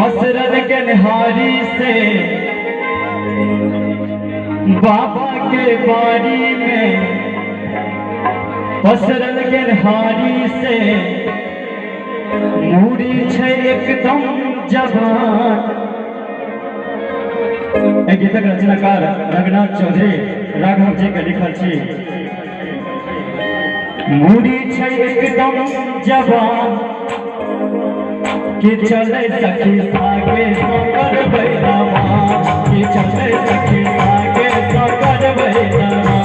पसरल गनहारी से बाबा के बारी में, पसरल गनहारी से मूड़ी छे एकदम जवान। गीतक रचनाकार रघुनाथ चौधरी राघव जी के लिखल छी। मूड़ी छे एकदम जवान कि चले सखी सागे सोकर बैलवा, कि चले सखी सागे सोकर बैलवा।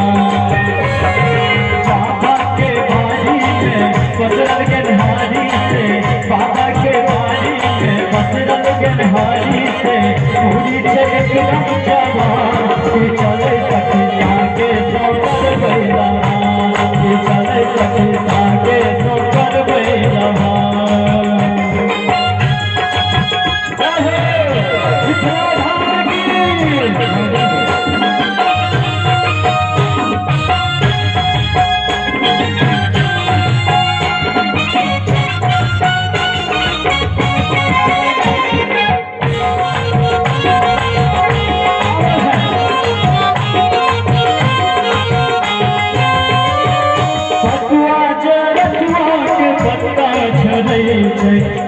बाबा के बारी में पसरल गनहारी से, बाबा के बारी में पसरल गनहारी से मूड़ी छे एकदम जवान कि चले सखी सागे सोकर बैलवा, कि चले सखी सागे सोकर बैलवा।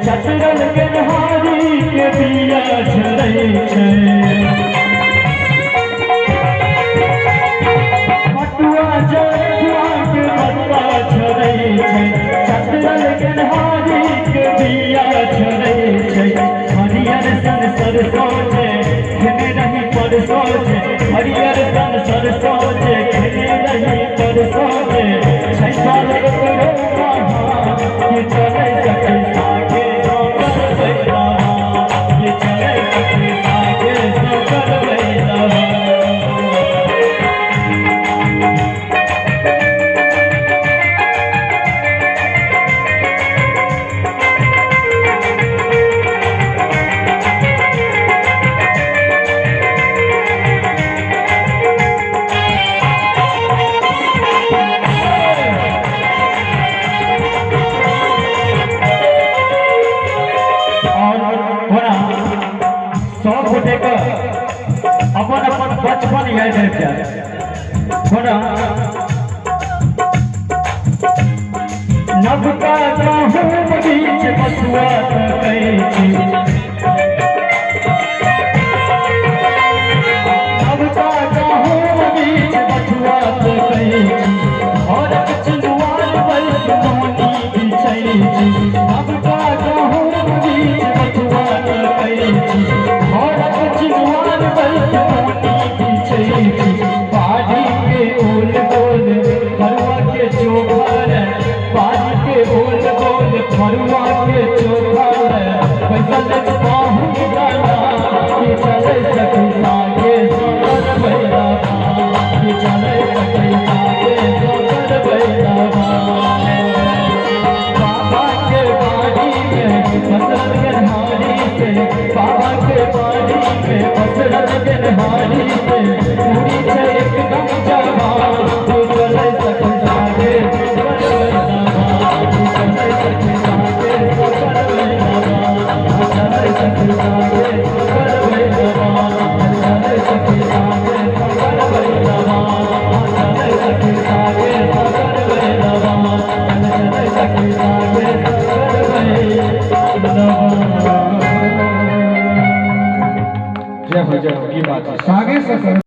चतरल गनहारी के बिया झरै छै, पटुआ जजुआ के पत्ता झरै छै। चतरल गनहारी के बिया झरै छै। हरियर सन सरसों जे खेने रही परसों जे, हरियर सन सरसों जे खेने रही परसों जे, छै साल एकरो कहाँ कि चले सखी सागे सोकर बैलवा, कि चले सखी सागे सोकर बैलवा। अपन अपन बचपन याद आबि जाए। थोड़ा नवका गहूम बीच बसुआ तकै छी, नवका गहूम बीच बसुआ तकै छी। घरक चिनुआर पर मोनी बिछै छी, नवका गहूम बीच बसुआ तकै छी। घरक चिनुआर पर मोनी बिछै छी। बाड़ी के ओल बोल फरुआ के चोखर, बाड़ी के ओल बोल फरुआ के चोखर, बैसल बाहु गाना कि चले सखी सागे सोकर बैलवा, कि चले सखी सागे सोकर बैलवा। बाबा के बाड़ी में पसरल गनहारी से, बाबा के बाड़ी में पसरल गनहारी से मूड़ी छे एकदम जवान कि चले सखी सागे सोकर बैलवा, कि चले सखी सागे सोकर बैलवा, चले सखी सागे सोकर बैलवा, चले सखी सागे सोकर बैलवा, चले सखी सागे सोकर बैलवा, चले सखी सागे सोकर बैलवा। जय हो की बात है सागे से